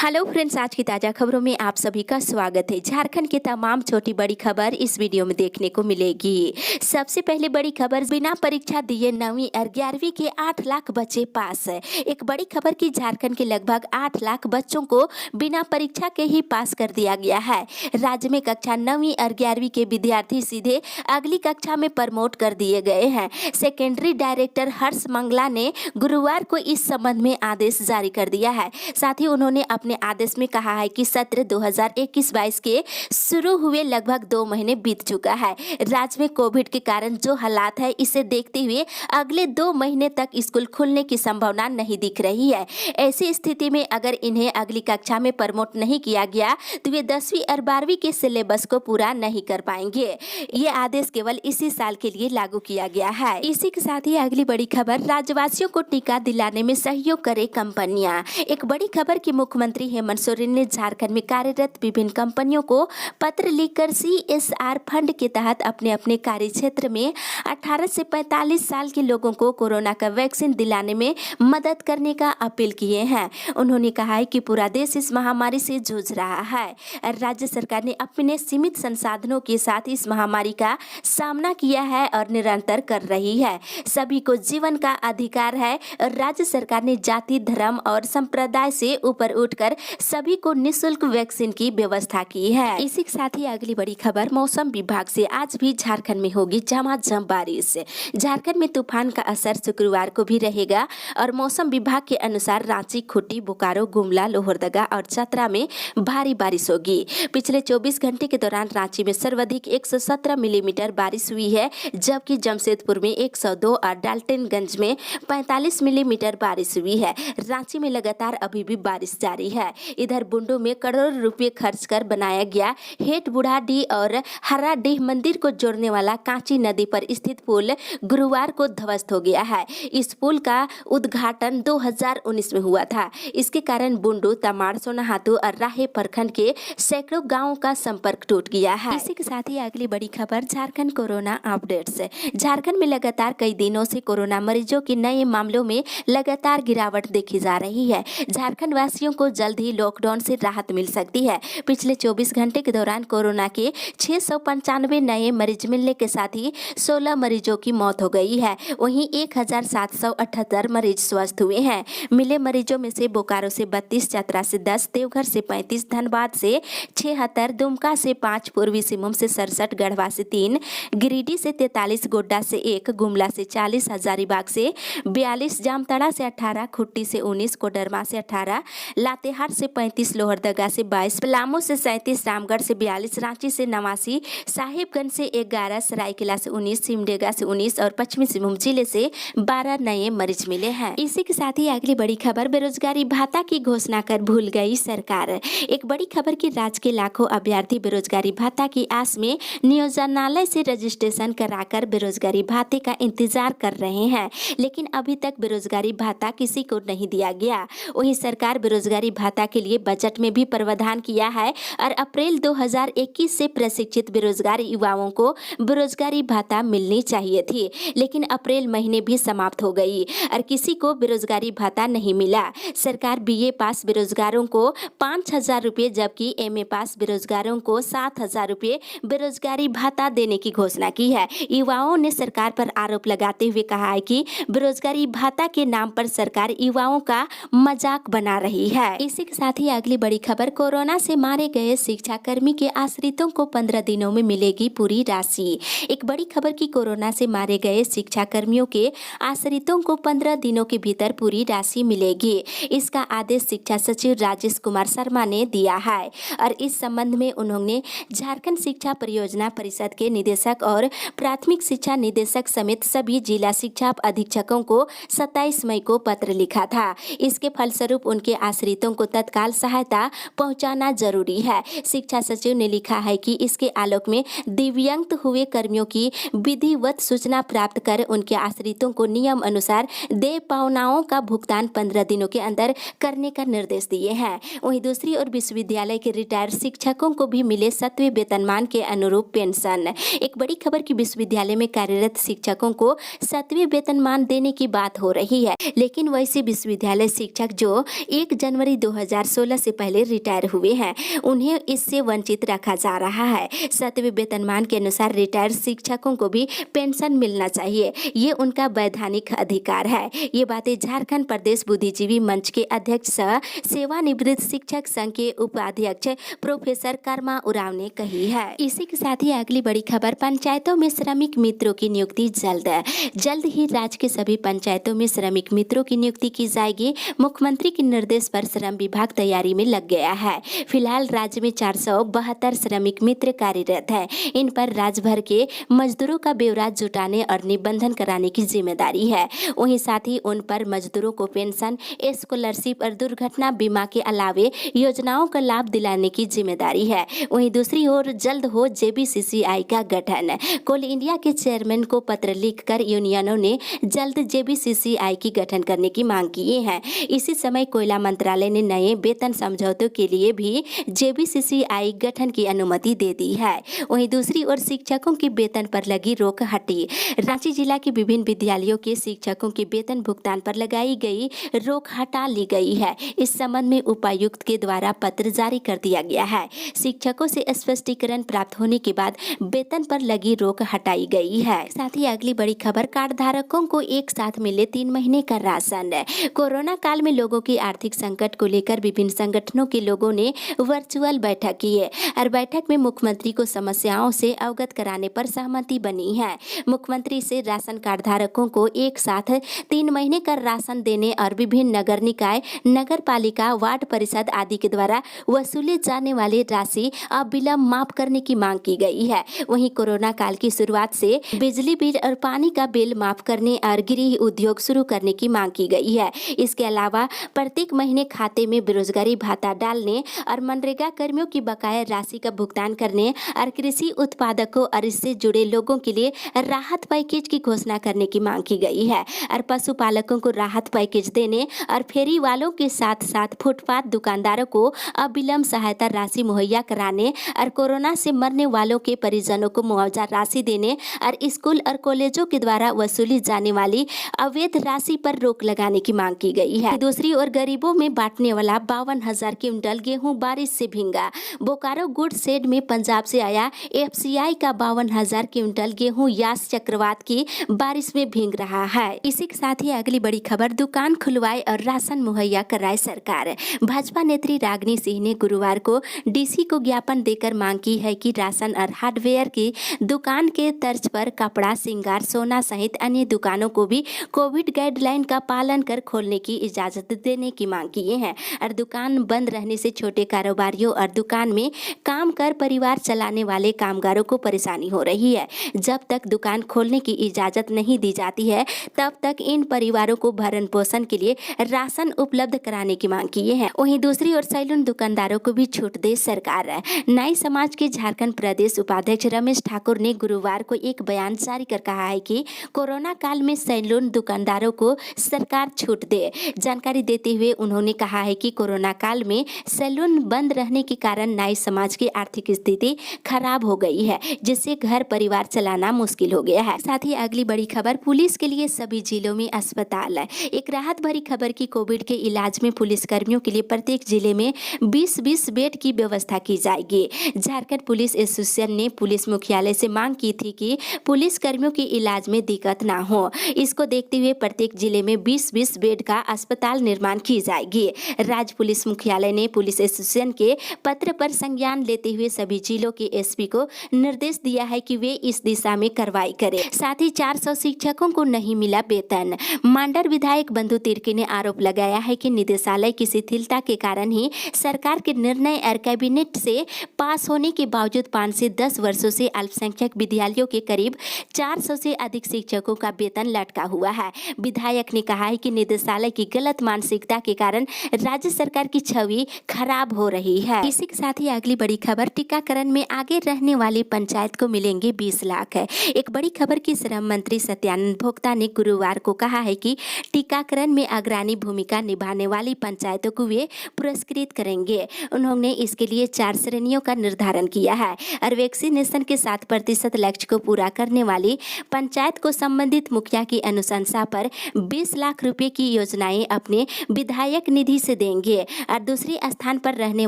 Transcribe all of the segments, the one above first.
Hello friends, आज की ताज़ा खबरों में आप सभी का स्वागत है। झारखंड की तमाम छोटी बड़ी खबर इस वीडियो में देखने को मिलेगी। सबसे पहले बड़ी खबर, बिना परीक्षा दिए 9वीं और 11वीं के 8 लाख बच्चे पास। एक बड़ी खबर की झारखंड के लगभग 8 लाख बच्चों को बिना परीक्षा के ही पास कर दिया गया है। राज्य में कक्षा 9वीं और 11वीं के विद्यार्थी सीधे अगली कक्षा में प्रमोट कर दिए गए हैं। सेकेंडरी डायरेक्टर हर्ष मंगला ने गुरुवार को इस संबंध में आदेश जारी कर दिया है। साथ ही उन्होंने अपने आदेश में कहा है कि सत्र 2021-22 के शुरू हुए लगभग 2 महीने बीत चुका है। राज्य में कोविड के कारण जो हालात है, इसे देखते हुए अगले 2 महीने तक स्कूल खुलने की संभावना नहीं दिख रही है। ऐसी स्थिति में अगर इन्हें अगली कक्षा में प्रमोट नहीं किया गया तो वे 10वीं और 12वीं के सिलेबस को पूरा नहीं कर पाएंगे। ये आदेश केवल इसी साल के लिए लागू किया गया है। इसी के साथ ही अगली बड़ी खबर, राज्यवासियों को टीका दिलाने में सहयोग करे कंपनियां। एक बड़ी खबर की मुख्यमंत्री हेमंत सोरेन ने झारखंड में कार्यरत विभिन्न कंपनियों को पत्र लिखकर CSR फंड के तहत अपने अपने कार्य क्षेत्र में 18 से 45 साल के लोगों को कोरोना का वैक्सीन दिलाने में मदद करने का अपील किए हैं। उन्होंने कहा है कि पूरा देश इस महामारी से जूझ रहा है और राज्य सरकार ने अपने सीमित संसाधनों के साथ इस महामारी का सामना किया है और निरंतर कर रही है। सभी को जीवन का अधिकार है और राज्य सरकार ने जाति, धर्म और संप्रदाय से ऊपर उठकर सभी को निःशुल्क वैक्सीन की व्यवस्था की है। इसी के साथ ही अगली बड़ी खबर, मौसम विभाग से आज भी झारखंड में होगी झमाझम बारिश। झारखंड में तूफान का असर शुक्रवार को भी रहेगा और मौसम विभाग के अनुसार रांची, खूंटी, बोकारो, गुमला, लोहरदगा और चतरा में भारी बारिश होगी। पिछले 24 घंटे के दौरान रांची में सर्वाधिक 117 मिलीमीटर बारिश हुई है, जबकि जमशेदपुर में 102 और डाल्टनगंज में 45 मिलीमीटर बारिश हुई है। रांची में लगातार अभी भी बारिश जारी है। इधर बुंडू में करोड़ों रुपए खर्च कर बनाया गया हेट बुढ़ाडीह और हराडीह मंदिर को जोड़ने वाला कांची नदी पर स्थित पुल गुरुवार को ध्वस्त हो गया है। इस पुल का उद्घाटन 2019 में हुआ था। इसके कारण बुंडू, तमाड़, सोनाहातू और राहे प्रखंड के सैकड़ों गाँवों का संपर्क टूट गया है। इसी के साथ ही अगली बड़ी खबर, झारखंड कोरोना अपडेट्स। झारखंड में लगातार कई दिनों से कोरोना मरीजों के नए मामलों में लगातार गिरावट देखी जा रही है। झारखंड वासियों को जल्द ही लॉकडाउन से राहत मिल सकती है। पिछले 24 घंटे के दौरान कोरोना के 695 नए मरीज मिलने के साथ ही 16 मरीजों की मौत हो गई है। वहीं 1778 मरीज स्वस्थ हुए हैं। मिले मरीजों में से बोकारो से 32, चतरा से 10, देवघर से 35, धनबाद से 76, दुमका से 5, पूर्वी सिंहभूम से 67, गढ़वा से 3, गिरिडीह से 43, गोड्डा से 1, गुमला से 40, हजारीबाग से 42, जामताड़ा से 18, खुट्टी से 19, कोडरमा से 18, लातेहार से 35, लोहरदगा से 22, पलामू से 37, रामगढ़ से 42, रांची से 89, साहिबगंज से 11, सरायकेला से 19, सिमडेगा से 19 और पश्चिमी सिंहभूम जिले से 12 नए मरीज मिले हैं। इसी के साथ ही अगली बड़ी खबर, बेरोजगारी भत्ता की घोषणा कर भूल गई सरकार। एक बड़ी खबर की, राज्य के लाखों अभ्यर्थी बेरोजगारी भत्ता की आस में नियोजनालय से रजिस्ट्रेशन कराकर बेरोजगारी भत्ते का इंतजार कर रहे हैं, लेकिन अभी तक बेरोजगारी भत्ता किसी को नहीं दिया गया। वहीं सरकार बेरोजगारी भत्ता के लिए बजट में भी प्रावधान किया है और अप्रैल 2021 से प्रशिक्षित बेरोजगार युवाओं को बेरोजगारी भत्ता मिलनी चाहिए थी, लेकिन अप्रैल महीने भी समाप्त हो गई और किसी को बेरोजगारी भत्ता नहीं मिला। सरकार BA पास बेरोजगारों को 5,000 रुपये, जबकि MA पास बेरोजगारों को 7,000 रुपये बेरोजगारी भत्ता देने की घोषणा की है। युवाओं ने सरकार पर आरोप लगाते हुए कहा है कि बेरोजगारी भत्ता के नाम पर सरकार युवाओं का मजाक बना रही है। इसी के साथ ही अगली बड़ी खबर, कोरोना से मारे गए शिक्षाकर्मी के आश्रितों को 15 दिनों में मिलेगी पूरी राशि। एक बड़ी खबर की, कोरोना से मारे गए शिक्षाकर्मियों के आश्रितों को 15 दिनों के भीतर पूरी राशि मिलेगी। इसका आदेश शिक्षा सचिव राजेश कुमार शर्मा ने दिया है और इस संबंध में उन्होंने झारखंड शिक्षा परियोजना परिषद के निदेशक और प्राथमिक शिक्षा निदेशक समेत सभी जिला शिक्षा अधीक्षकों को 27 मई को पत्र लिखा था। इसके फलस्वरूप उनके आश्रितों को तत्काल सहायता पहुंचाना जरूरी है। शिक्षा सचिव ने लिखा है कि इसके आलोक में दिव्यांग हुए कर्मियों की विधिवत सूचना प्राप्त कर उनके आश्रितों को नियम अनुसार देय पावनाओं का भुगतान 15 दिनों के अंदर करने का निर्देश दिए हैं। वहीं दूसरी ओर विश्वविद्यालय के रिटायर्ड शिक्षकों को भी मिले 7वें वेतनमान के अनुरूप पेंशन। एक बड़ी खबर की, विश्वविद्यालय में कार्यरत शिक्षकों को 7वें वेतनमान देने की बात हो रही है, लेकिन वैसे विश्वविद्यालय शिक्षक जो 1 जनवरी 2016 से पहले रिटायर हुए हैं उन्हें इससे वंचित रखा जा रहा है। 7वें वेतनमान के अनुसार रिटायर्ड शिक्षकों को भी पेंशन मिलना चाहिए, ये उनका वैधानिक अधिकार है। ये बातें झारखंड प्रदेश बुद्धिजीवी मंच के अध्यक्ष सह सेवानिवृत्त शिक्षक संघ के उपाध्यक्ष प्रोफेसर कर्मा उरांव ने कही है। इसी के साथ ही अगली बड़ी खबर, पंचायतों में श्रमिक मित्रों की नियुक्ति जल्द ही राज्य के सभी पंचायतों में श्रमिक मित्रों की नियुक्ति की जाएगी। मुख्यमंत्री के निर्देश पर श्रम विभाग तैयारी में लग गया है। फिलहाल राज्य में 472 श्रमिक मित्र कार्यरत हैं। इन पर राज्य भर के मजदूरों का ब्यौरा जुटाने और निबंधन कराने की जिम्मेदारी है। वहीं साथ ही उन पर मजदूरों को पेंशन, स्कॉलरशिप और दुर्घटना बीमा के अलावे योजनाओं का लाभ दिलाने की जिम्मेदारी है। वहीं दूसरी ओर जल्द हो JBCCI का गठन। कोल इंडिया के चेयरमैन को पत्र लिखकर यूनियनों ने जल्द JBCCI की गठन करने की मांग की है। इसी समय कोयला मंत्रालय ने नए वेतन समझौतों के लिए भी JBCCI गठन की अनुमति दे दी है। वहीं दूसरी ओर शिक्षकों के वेतन पर लगी रोक हटी। रांची जिला के विभिन्न विद्यालयों के शिक्षकों के वेतन भुगतान पर लगाई गई रोक हटा ली गई है। इस संबंध में उपायुक्त के द्वारा पत्र जारी कर दिया गया है। शिक्षकों से स्पष्टीकरण प्राप्त होने के बाद वेतन पर लगी रोक हटाई गई है। साथ ही अगली बड़ी खबर, कार्ड धारकों को एक साथ मिले 3 महीने का राशन। कोरोना काल में लोगों की आर्थिक संकट को लेकर विभिन्न संगठनों के लोगों ने वर्चुअल बैठक की है और बैठक में मुख्यमंत्री को समस्याओं से अवगत कराने पर सहमति बनी है। मुख्यमंत्री से राशन कार्ड धारकों को एक साथ 3 महीने का राशन देने और विभिन्न नगर निकाय, नगर पालिका, वार्ड परिषद आदि के द्वारा वसूले जाने वाली राशि अविलंब माफ करने की मांग की गई है। वहीं कोरोना काल की शुरुआत से बिजली बिल और पानी का बिल माफ करने और गृह उद्योग शुरू करने की मांग की गई है। इसके अलावा प्रत्येक महीने खाते में बेरोजगारी भत्ता डालने और मनरेगा कर्मियों की बकाया राशि का भुगतान करने और कृषि उत्पादकों और इससे जुड़े लोगों के लिए राहत पैकेज की घोषणा करने की मांग की गई है और पशुपालकों को राहत पैकेज देने और फेरी वालों के साथ साथ फुटपाथ दुकानदारों को अविलंब सहायता राशि मुहैया कराने और कोरोना से मरने वालों के परिजनों को मुआवजा राशि देने और स्कूल और कॉलेजों के द्वारा वसूली जाने वाली अवैध राशि पर रोक लगाने की मांग की गई है। दूसरी ओर गरीबों में बांटने वाला 52,000 क्विंटल गेहूं बारिश से भींगा। बोकारो गुड शेड में पंजाब से आया FCI का 52,000 क्विंटल गेहूं यास चक्रवात की बारिश में भींग रहा है। इसी के साथ ही अगली बड़ी खबर, दुकान खुलवाए और राशन मुहैया कराए सरकार। भाजपा नेत्री रागिनी सिंह ने गुरुवार को DC को ज्ञापन देकर मांग की है कि राशन और हार्डवेयर की दुकान के तर्ज पर कपड़ा, श्रृंगार, सोना सहित अन्य दुकानों को भी कोविड गाइडलाइन का पालन कर खोलने की इजाजत देने की मांग की है और दुकान बंद रहने से छोटे कारोबारियों और दुकान में काम कर परिवार चलाने वाले कामगारों को परेशानी हो रही है। जब तक दुकान खोलने की इजाजत नहीं दी जाती है तब तक इन परिवारों को भरण पोषण के लिए राशन उपलब्ध कराने की मांग की है। वहीं दूसरी ओर सैलून दुकानदारों को भी छूट दे सरकार। नाई समाज के झारखंड प्रदेश उपाध्यक्ष रमेश ठाकुर ने गुरुवार को एक बयान जारी कर कहा है कि कोरोना काल में सैलून दुकानदारों को सरकार छूट दे। जानकारी देते हुए उन्होंने कहा है कि कोरोना काल में सैलून बंद रहने के कारण नाई समाज की आर्थिक स्थिति खराब हो गई है, जिससे घर परिवार चलाना मुश्किल हो गया है। साथ ही अगली बड़ी खबर, पुलिस के लिए सभी जिलों में अस्पताल। एक राहत भरी खबर की कोविड के इलाज में पुलिस कर्मियों के लिए प्रत्येक जिले में 20-20 बेड की व्यवस्था की जाएगी। झारखंड पुलिस एसोसिएशन ने पुलिस मुख्यालय से मांग की थी कि पुलिस कर्मियों के इलाज में दिक्कत ना हो। इसको देखते हुए प्रत्येक जिले में 20-20 बेड का अस्पताल निर्माण की जाएगी। राज्य पुलिस मुख्यालय ने पुलिस एसोसिएशन के पत्र पर संज्ञान लेते हुए सभी जिलों के SP को निर्देश दिया है कि वे इस दिशा में कार्रवाई करें। साथ ही 400 शिक्षकों को नहीं मिला वेतन। मांडर विधायक बंधु तिर्की ने आरोप लगाया है कि निदेशालय की शिथिलता के कारण ही सरकार के निर्णय और कैबिनेट से पास होने के बावजूद 5 से 10 वर्षों से अल्पसंख्यक विद्यालयों के करीब 400 से अधिक शिक्षकों का वेतन लटका हुआ है। विधायक ने कहा है कि निदेशालय की गलत मानसिकता के कारण राज्य सरकार की छवि खराब हो रही है। इसी के साथ ही अगली बड़ी खबर, टीकाकरण में आगे रहने वाली पंचायत को मिलेंगे 20 लाख। एक बड़ी खबर की श्रम मंत्री सत्यानंद भोक्ता ने गुरुवार को कहा है कि टीकाकरण में अग्रणी भूमिका निभाने वाली पंचायतों को वे पुरस्कृत करेंगे। उन्होंने इसके लिए 4 श्रेणियों का निर्धारण किया है और वैक्सीनेशन के 7% लक्ष्य को पूरा करने वाली पंचायत को संबंधित मुखिया की अनुशंसा पर 20 लाख रुपए की योजनाएं अपने विधायक निधि से देंगे और दूसरे स्थान पर रहने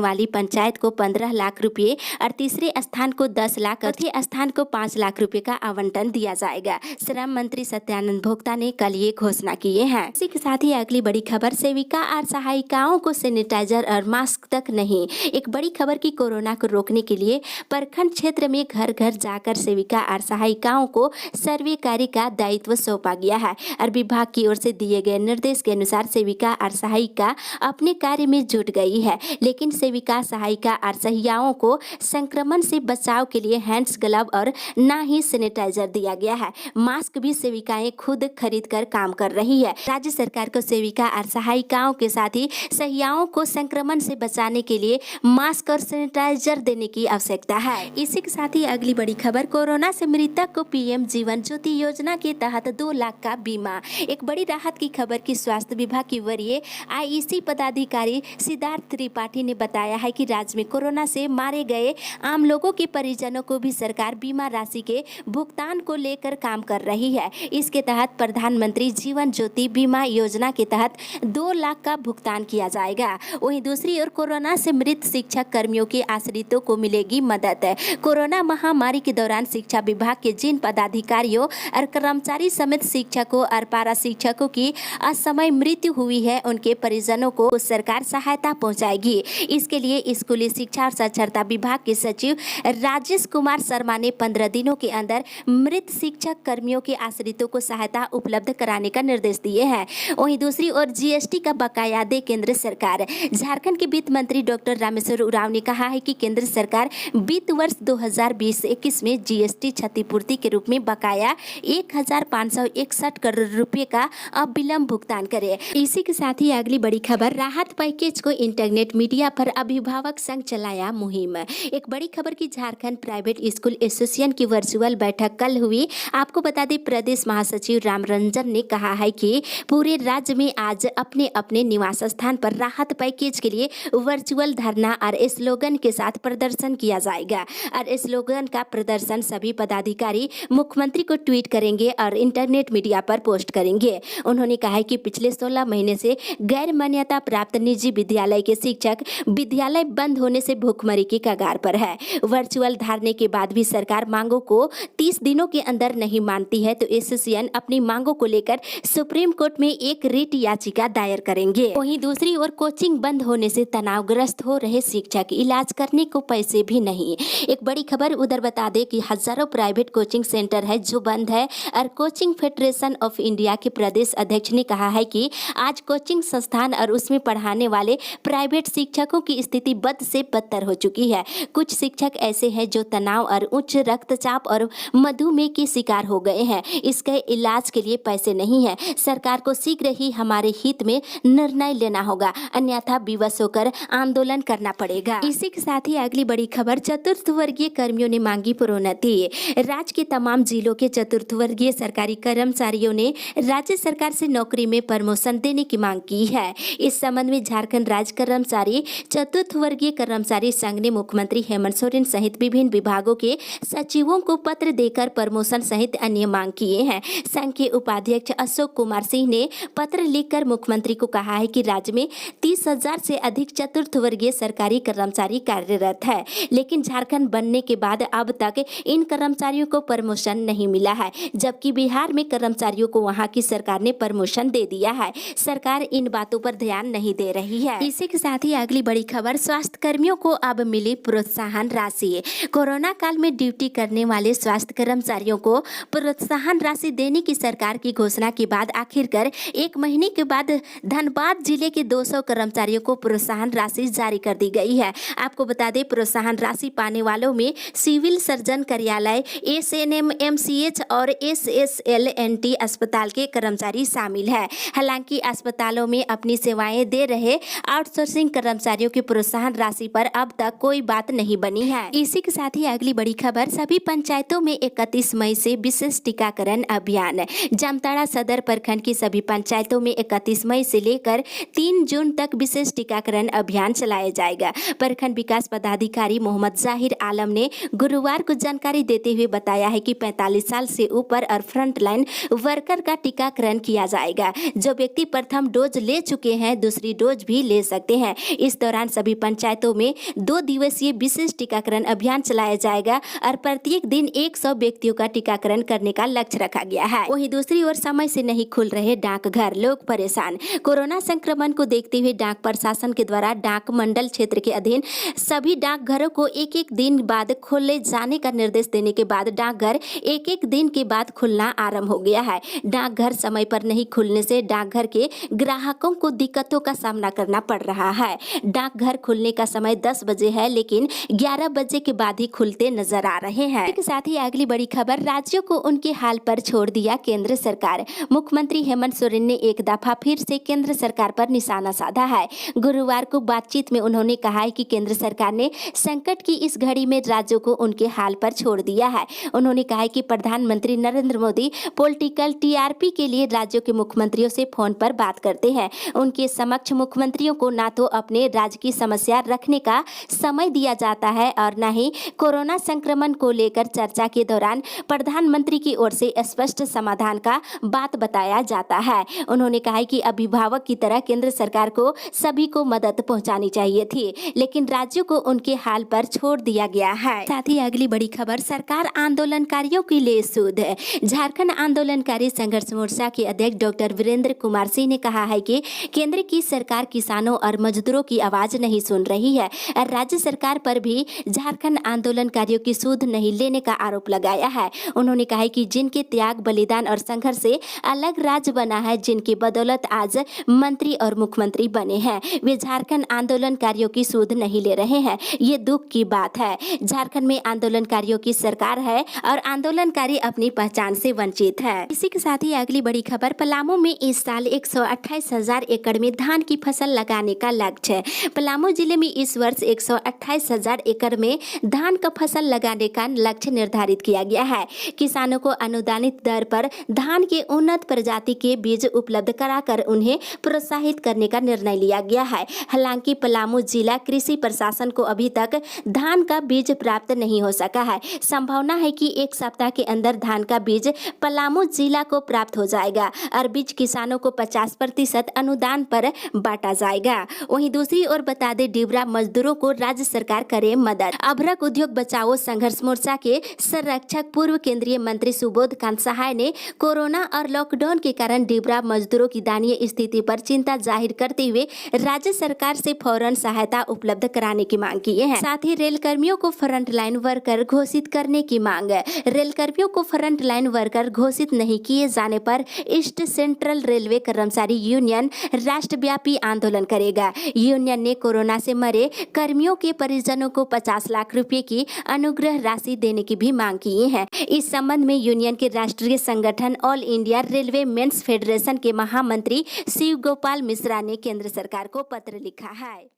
वाली पंचायत को 15 लाख रुपए और तीसरे स्थान को 10 लाख और चौथे स्थान को 5 लाख रुपए का आवंटन दिया जाएगा। श्रम मंत्री सत्यानंद भोक्ता ने कल ये घोषणा किए हैं। इसी के साथ ही अगली बड़ी खबर, सेविका और सहायिकाओं को सैनिटाइजर और मास्क तक नहीं। एक बड़ी खबर की कोरोना को रोकने के लिए प्रखंड क्षेत्र में घर घर जाकर सेविका और सहायिकाओं को सर्वे कार्य का दायित्व सौंपा गया है और विभाग की ओर से दिए गए निर्देश के अनुसार सेविका और सहायिका अपने कार्य में जुट गई है। लेकिन सेविका, सहायिका और सहियाओं को संक्रमण से बचाव के लिए हैंड्स, ग्लव और ना ही सैनिटाइजर दिया गया है। मास्क भी सेविकाएं खुद खरीद कर काम कर रही है। राज्य सरकार को सेविका और सहायिकाओं के साथ ही सहियाओं को संक्रमण से बचाने के लिए मास्क और सैनिटाइजर देने की आवश्यकता है। इसी के साथ ही अगली बड़ी खबर, कोरोना से मृतक को पीएम जीवन ज्योति योजना के तहत 2 लाख का बीमा। एक बड़ी राहत की खबर की स्वास्थ्य विभाग की वरीय आईईसी पदाधिकारी सिद्धार्थ त्रिपाठी ने बताया है कि राज्य में कोरोना से मारे गए आम लोगों के परिजनों को भी सरकार बीमा राशि के भुगतान को लेकर काम कर रही है। इसके तहत प्रधानमंत्री जीवन ज्योति बीमा योजना के तहत 2 लाख का भुगतान किया जाएगा। वहीं दूसरी ओर कोरोना से मृत शिक्षक कर्मियों के आश्रितों को मिलेगी मदद। कोरोना महामारी के दौरान शिक्षा विभाग के जिन पदाधिकारियों और कर्मचारी समेत शिक्षकों और पारा शिक्षकों की असमय मृत्यु हुई है, उनके परिजनों को सरकार सहायता पहुंचाएगी। इसके लिए स्कूली शिक्षा और साक्षरता विभाग के सचिव राजेश कुमार शर्मा ने 15 दिनों के अंदर मृत शिक्षक कर्मियों के आश्रितों को सहायता उपलब्ध कराने का निर्देश दिए हैं। वहीं दूसरी ओर जीएसटी का बकाया दे केंद्र सरकार। झारखंड के वित्त मंत्री डॉक्टर रामेश्वर उरांव ने कहा है कि केंद्र सरकार वित्त वर्ष 2020-21 में जीएसटी क्षतिपूर्ति के रूप में बकाया 1561 करोड़ रुपए का अविलंब भुगतान करे। इसी के साथ ही अगली बड़ी खबर, राहत पैकेज को इंटरनेट मीडिया पर अभिभावक संघ चलाया मुहिम। एक बड़ी खबर की झारखंड प्राइवेट स्कूल एसोसिएशन की वर्चुअल बैठक कल हुई। आपको बता दें, प्रदेश महासचिव राम रंजन ने कहा है कि पूरे राज्य में आज अपने अपने निवास स्थान पर राहत पैकेज के लिए वर्चुअल धरना और स्लोगन के साथ प्रदर्शन किया जाएगा और स्लोगन का प्रदर्शन सभी पदाधिकारी मुख्यमंत्री को ट्वीट करेंगे और इंटरनेट मीडिया पर पोस्ट करेंगे। उन्होंने कहा है कि पिछले 16 महीने से गैर मान्यता प्राप्त निजी विद्यालय के शिक्षक विद्यालय बंद होने से भूखमरी की कगार पर है। वर्चुअल धरने के बाद भी सरकार मांगों को 30 दिनों के अंदर नहीं मानती है तो एसोसिएशन अपनी मांगों को लेकर सुप्रीम कोर्ट में एक रिट याचिका दायर करेंगे। वहीं दूसरी ओर कोचिंग बंद होने से तनावग्रस्त हो रहे शिक्षक, इलाज करने को पैसे भी नहीं। एक बड़ी खबर उधर बता दें कि हजारों प्राइवेट कोचिंग सेंटर है जो बंद है और कोचिंग फेडरेशन ऑफ इंडिया के प्रदेश अध्यक्ष ने कहा है कि आज कोचिंग संस्थान और उसमें पढ़ाने वाले प्राइवेट शिक्षकों की स्थिति बद से बदतर हो चुकी है। कुछ शिक्षक ऐसे हैं जो तनाव और उच्च रक्तचाप और मधुमेह के शिकार हो गए हैं। इसके इलाज के लिए पैसे नहीं है। सरकार को शीघ्र ही हमारे हित में निर्णय लेना होगा, अन्यथा विवश होकर आंदोलन करना पड़ेगा। इसी के साथ ही अगली बड़ी खबर, चतुर्थ वर्गीय कर्मियों ने मांगी प्रोन्नति। राज्य के तमाम जिलों के चतुर्थ वर्गीय सरकारी कर्मचारियों ने राज्य सरकार से नौकरी में प्रमोशन देने की मांग की है। इस संबंध में झारखंड राज्य कर्मचारी चतुर्थ वर्गीय कर्मचारी संघ ने मुख्यमंत्री हेमंत सोरेन सहित विभिन्न विभागों के सचिवों को पत्र देकर प्रमोशन सहित अन्य मांग किए हैं। संघ के उपाध्यक्ष अशोक कुमार सिंह ने पत्र लिखकर मुख्यमंत्री को कहा है कि राज्य में 30,000 से अधिक चतुर्थ वर्गीय सरकारी कर्मचारी कार्यरत है, लेकिन झारखंड बनने के बाद अब तक इन कर्मचारियों को प्रमोशन नहीं मिला है, जबकि बिहार में कर्मचारियों को वहां की सरकार ने प्रमोशन दे दिया है। सरकार इन बातों पर ध्यान नहीं दे रही है। इसी के साथ ही अगली बड़ी खबर, स्वास्थ्य कर्मियों को अब मिली प्रोत्साहन राशि। कोरोना काल में ड्यूटी करने वाले स्वास्थ्य कर्मचारियों को प्रोत्साहन राशि देने की सरकार की घोषणा के बाद आखिरकार 1 महीने के बाद धनबाद जिले के 200 कर्मचारियों को प्रोत्साहन राशि जारी कर दी गई है। आपको बता दें, प्रोत्साहन राशि पाने वालों में सिविल सर्जन कार्यालय, SNMMCH और SSLNT अस्पताल के कर्मचारी शामिल है। हालांकि अस्पतालों में अपनी सेवाएं दे रहे आउटसोर्सिंग कर्मचारियों की प्रोत्साहन राशि पर अब तक कोई बात नहीं बनी है। इसी के साथ ही अगली बड़ी खबर, सभी पंचायतों में 31 मई से विशेष टीकाकरण अभियान। जामताड़ा सदर प्रखंड की सभी पंचायतों में 31 मई से लेकर 3 जून तक विशेष टीकाकरण अभियान चलाया जाएगा। प्रखंड विकास पदाधिकारी मोहम्मद जाहिर आलम ने गुरुवार को जानकारी देते हुए बताया है कि 45 साल से ऊपर और फ्रंटलाइन वर्कर का टीकाकरण किया जाएगा। जो व्यक्ति प्रथम डोज ले चुके हैं, दूसरा दूसरी डोज भी ले सकते हैं। इस दौरान सभी पंचायतों में 2 दिवसीय विशेष टीकाकरण अभियान चलाया जाएगा और प्रत्येक दिन 100 व्यक्तियों का टीकाकरण करने का लक्ष्य रखा गया है। वहीं दूसरी ओर समय से नहीं खुल रहे डाकघर, लोग परेशान। कोरोना संक्रमण को देखते हुए डाक प्रशासन के द्वारा डाक मंडल क्षेत्र के अधीन सभी डाकघरों को एक दिन बाद खोले जाने का निर्देश देने के बाद डाकघर एक दिन के बाद खुलना आरंभ हो गया है। डाकघर समय पर नहीं खुलने से डाकघर के ग्राहकों को दिक्कतों का सामना करना पड़ रहा है। डाकघर खुलने का समय 10 बजे है, लेकिन 11 बजे के बाद ही खुलते नजर आ रहे हैं। इसके साथ ही अगली बड़ी खबर, राज्यों को उनके हाल पर छोड़ दिया केंद्र सरकार। मुख्यमंत्री हेमंत सोरेन ने एक दफा फिर से केंद्र सरकार पर निशाना साधा है। गुरुवार को बातचीत में उन्होंने कहा है कि केंद्र सरकार ने संकट की इस घड़ी में राज्यों को उनके हाल पर छोड़ दिया है। उन्होंने कहा है कि प्रधानमंत्री नरेंद्र मोदी पॉलिटिकल टीआरपी के लिए राज्यों के मुख्यमंत्रियों से फोन पर बात करते हैं। उनके समक्ष मुख्यमंत्रियों को ना तो अपने राज्य की समस्या रखने का समय दिया जाता है और न ही कोरोना संक्रमण को लेकर चर्चा के दौरान प्रधानमंत्री की ओर से स्पष्ट समाधान का बात बताया जाता है। उन्होंने कहा कि अभिभावक की तरह केंद्र सरकार को सभी को मदद पहुंचानी चाहिए थी, लेकिन राज्यों को उनके हाल पर छोड़ दिया गया है। साथ ही अगली बड़ी खबर, सरकार आंदोलनकारियों के लिए सूद। झारखंड आंदोलनकारी संघर्ष मोर्चा के अध्यक्ष डॉक्टर वीरेंद्र कुमार सिंह ने कहा है कि केंद्र की सरकार किसानों और मजदूरों की आवाज नहीं सुन रही है और राज्य सरकार पर भी झारखंड आंदोलनकारियों की सूद नहीं लेने का आरोप लगाया है। उन्होंने कहा कि जिनके त्याग, बलिदान और संघर्ष से अलग राज्य बना है, जिनकी बदौलत आज मंत्री और मुख्यमंत्री बने हैं, वे झारखंड आंदोलनकारियों की सूद नहीं ले रहे हैं। ये दुख की बात है। झारखंड में आंदोलनकारियों की सरकार है और आंदोलनकारी अपनी पहचान से वंचित है। इसी के साथ ही अगली बड़ी खबर, पलामू में इस साल 128,000 एकड़ में धान की फसल लगाने का लक्ष्य है। पलामू जिले में इस वर्ष 128,000 एकड़ में धान का फसल लगाने का लक्ष्य निर्धारित किया गया है। किसानों को अनुदानित दर पर धान के उन्नत प्रजाति के बीज उपलब्ध कराकर उन्हें प्रोत्साहित करने का निर्णय लिया गया है। हालांकि पलामू जिला कृषि प्रशासन को अभी तक धान का बीज प्राप्त नहीं हो सका है। संभावना है कि एक सप्ताह के अंदर धान का बीज पलामू जिला को प्राप्त हो जाएगा और बीज किसानों को 50% अनुदान पर बांटा जाएगा। वहीं दूसरी ओर बता दें, डिबरा मजदूरों को राज्य सरकार करे मदद। अभ्रक उद्योग बचाओ संघर्ष मोर्चा के संरक्षक पूर्व केंद्रीय मंत्री सुबोध कांत सहाय ने कोरोना और लॉकडाउन के कारण डिबरा मजदूरों की दयनीय स्थिति पर चिंता जाहिर करते हुए राज्य सरकार से फौरन सहायता उपलब्ध कराने की मांग की है। साथ ही रेल कर्मियों को फ्रंटलाइन वर्कर घोषित करने की मांग। रेल कर्मियों को फ्रंटलाइन वर्कर घोषित नहीं किए जाने पर ईस्ट सेंट्रल रेलवे कर्मचारी यूनियन राष्ट्रव्यापी आंदोलन करेगा। यूनियन ने कोरोना से मरे कर्मियों के परिजनों को 50 लाख रुपए की अनुग्रह राशि देने की भी मांग की है। इस संबंध में यूनियन के राष्ट्रीय संगठन All India Railway Men's Federation के महामंत्री शिव गोपाल मिश्रा ने केंद्र सरकार को पत्र लिखा है।